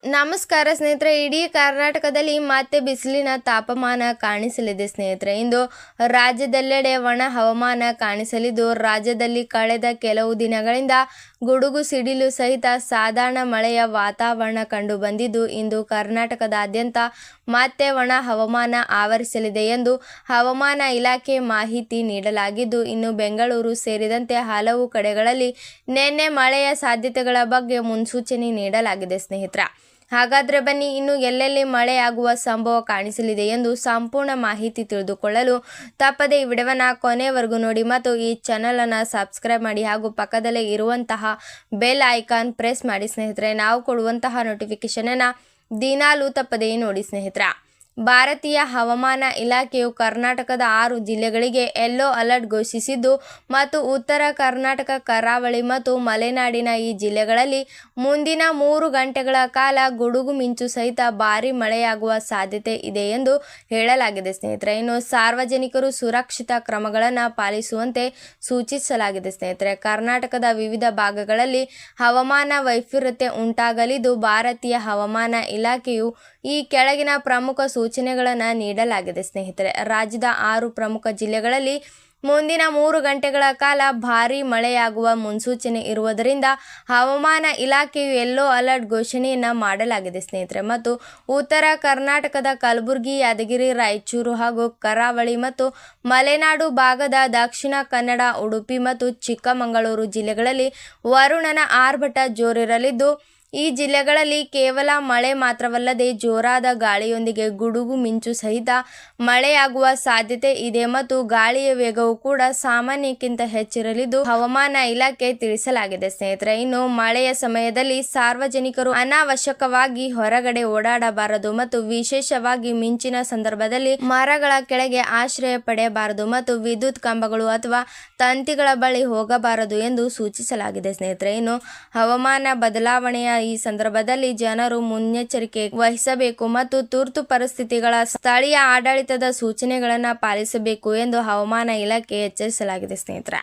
ನಮಸ್ಕಾರ ಸ್ನೇಹಿತರೆ. ಇಡೀ ಕರ್ನಾಟಕದಲ್ಲಿ ಮತ್ತೆ ಬಿಸಿಲಿನ ತಾಪಮಾನ ಕಾಣಿಸಲಿದೆ ಸ್ನೇಹಿತರೆ. ಇಂದು ರಾಜ್ಯದೆಲ್ಲೆಡೆ ಒಣ ಹವಾಮಾನ ಕಾಣಿಸಲಿದ್ದು, ರಾಜ್ಯದಲ್ಲಿ ಕಳೆದ ಕೆಲವು ದಿನಗಳಿಂದ ಗುಡುಗು ಸಿಡಿಲು ಸಹಿತ ಸಾಧಾರಣ ಮಳೆಯ ವಾತಾವರಣ ಕಂಡು ಬಂದಿದ್ದು, ಇಂದು ಕರ್ನಾಟಕದಾದ್ಯಂತ ಮತ್ತೆ ಒಣ ಹವಾಮಾನ ಆವರಿಸಲಿದೆ ಎಂದು ಹವಾಮಾನ ಇಲಾಖೆ ಮಾಹಿತಿ ನೀಡಲಾಗಿದ್ದು, ಇನ್ನು ಬೆಂಗಳೂರು ಸೇರಿದಂತೆ ಹಲವು ಕಡೆಗಳಲ್ಲಿ ನಿನ್ನೆ ಮಳೆಯ ಸಾಧ್ಯತೆಗಳ ಬಗ್ಗೆ ಮುನ್ಸೂಚನೆ ನೀಡಲಾಗಿದೆ ಸ್ನೇಹಿತರೆ. ಹಾಗಾದರೆ ಬನ್ನಿ, ಇನ್ನು ಎಲ್ಲೆಲ್ಲಿ ಮಳೆ ಆಗುವ ಸಂಭವ ಕಾಣಿಸಲಿದೆ ಎಂದು ಸಂಪೂರ್ಣ ಮಾಹಿತಿ ತಿಳಿದುಕೊಳ್ಳಲು ತಪ್ಪದೆ ಈ ವಿಡಿಯೋವನ್ನು ಕೊನೆವರೆಗೂ ನೋಡಿ ಮತ್ತು ಈ ಚಾನಲನ್ನು ಸಬ್ಸ್ಕ್ರೈಬ್ ಮಾಡಿ ಹಾಗೂ ಪಕ್ಕದಲ್ಲೇ ಇರುವಂತಹ ಬೆಲ್ ಐಕಾನ್ ಪ್ರೆಸ್ ಮಾಡಿ ಸ್ನೇಹಿತರೆ. ನಾವು ಕೊಡುವಂತಹ ನೋಟಿಫಿಕೇಶನನ್ನು ದಿನಾಲೂ ತಪ್ಪದೇ ನೋಡಿ ಸ್ನೇಹಿತರೆ. ಭಾರತೀಯ ಹವಾಮಾನ ಇಲಾಖೆಯು ಕರ್ನಾಟಕದ 6 ಜಿಲ್ಲೆಗಳಿಗೆ ಯೆಲ್ಲೋ ಅಲರ್ಟ್ ಘೋಷಿಸಿದ್ದು ಮತ್ತು ಉತ್ತರ ಕರ್ನಾಟಕ, ಕರಾವಳಿ ಮತ್ತು ಮಲೆನಾಡಿನ ಈ ಜಿಲ್ಲೆಗಳಲ್ಲಿ ಮುಂದಿನ 3 ಗಂಟೆಗಳ ಕಾಲ ಗುಡುಗು ಮಿಂಚು ಸಹಿತ ಭಾರೀ ಮಳೆಯಾಗುವ ಸಾಧ್ಯತೆ ಇದೆ ಎಂದು ಹೇಳಲಾಗಿದೆ ಸ್ನೇಹಿತರೆ. ಇನ್ನು ಸಾರ್ವಜನಿಕರು ಸುರಕ್ಷಿತ ಕ್ರಮಗಳನ್ನು ಪಾಲಿಸುವಂತೆ ಸೂಚಿಸಲಾಗಿದೆ ಸ್ನೇಹಿತರೆ. ಕರ್ನಾಟಕದ ವಿವಿಧ ಭಾಗಗಳಲ್ಲಿ ಹವಾಮಾನ ವೈಪರೀತ್ಯ ಉಂಟಾಗಲಿದ್ದು, ಭಾರತೀಯ ಹವಾಮಾನ ಇಲಾಖೆಯು ಈ ಕೆಳಗಿನ ಪ್ರಮುಖ ಸೂಚನೆಗಳನ್ನು ನೀಡಲಾಗಿದೆ ಸ್ನೇಹಿತರೆ. ರಾಜ್ಯದ 6 ಪ್ರಮುಖ ಜಿಲ್ಲೆಗಳಲ್ಲಿ ಮುಂದಿನ 3 ಗಂಟೆಗಳ ಕಾಲ ಭಾರೀ ಮಳೆಯಾಗುವ ಮುನ್ಸೂಚನೆ ಇರುವುದರಿಂದ ಹವಾಮಾನ ಇಲಾಖೆಯು ಯೆಲ್ಲೋ ಅಲರ್ಟ್ ಘೋಷಣೆಯನ್ನು ಮಾಡಲಾಗಿದೆ ಸ್ನೇಹಿತರೆ. ಮತ್ತು ಉತ್ತರ ಕರ್ನಾಟಕದ ಕಲಬುರಗಿ, ಯಾದಗಿರಿ, ರಾಯಚೂರು ಹಾಗೂ ಕರಾವಳಿ ಮತ್ತು ಮಲೆನಾಡು ಭಾಗದ ದಕ್ಷಿಣ ಕನ್ನಡ, ಉಡುಪಿ ಮತ್ತು ಚಿಕ್ಕಮಗಳೂರು ಜಿಲ್ಲೆಗಳಲ್ಲಿ ವರುಣನ ಆರ್ಭಟ ಜೋರಿರಲಿದ್ದು, ಈ ಜಿಲ್ಲೆಗಳಲ್ಲಿ ಕೇವಲ ಮಳೆ ಮಾತ್ರವಲ್ಲದೆ ಜೋರಾದ ಗಾಳಿಯೊಂದಿಗೆ ಗುಡುಗು ಮಿಂಚು ಸಹಿತ ಮಳೆಯಾಗುವ ಸಾಧ್ಯತೆ ಇದೆ ಮತ್ತು ಗಾಳಿಯ ವೇಗವು ಕೂಡ ಸಾಮಾನ್ಯಕ್ಕಿಂತ ಹೆಚ್ಚಿರಲಿದ್ದು ಹವಾಮಾನ ಇಲಾಖೆ ತಿಳಿಸಲಾಗಿದೆ ಸ್ನೇಹಿತರೆ. ಇನ್ನು ಮಳೆಯ ಸಮಯದಲ್ಲಿ ಸಾರ್ವಜನಿಕರು ಅನಾವಶ್ಯಕವಾಗಿ ಹೊರಗಡೆ ಓಡಾಡಬಾರದು ಮತ್ತು ವಿಶೇಷವಾಗಿ ಮಿಂಚಿನ ಸಂದರ್ಭದಲ್ಲಿ ಮರಗಳ ಕೆಳಗೆ ಆಶ್ರಯ ಪಡೆಯಬಾರದು ಮತ್ತು ವಿದ್ಯುತ್ ಕಂಬಗಳು ಅಥವಾ ತಂತಿಗಳ ಬಳಿ ಹೋಗಬಾರದು ಎಂದು ಸೂಚಿಸಲಾಗಿದೆ ಸ್ನೇಹಿತರೆ. ಇನ್ನು ಹವಾಮಾನ ಬದಲಾವಣೆಯ ಈ ಸಂದರ್ಭದಲ್ಲಿ ಜನರು ಮುನ್ನೆಚ್ಚರಿಕೆ ವಹಿಸಬೇಕು ಮತ್ತು ತುರ್ತು ಪರಿಸ್ಥಿತಿಗಳ ಸ್ಥಳೀಯ ಆಡಳಿತದ ಸೂಚನೆಗಳನ್ನು ಪಾಲಿಸಬೇಕು ಎಂದು ಹವಾಮಾನ ಇಲಾಖೆ ಎಚ್ಚರಿಸಲಾಗಿದೆ ಸ್ನೇಹಿತರೆ.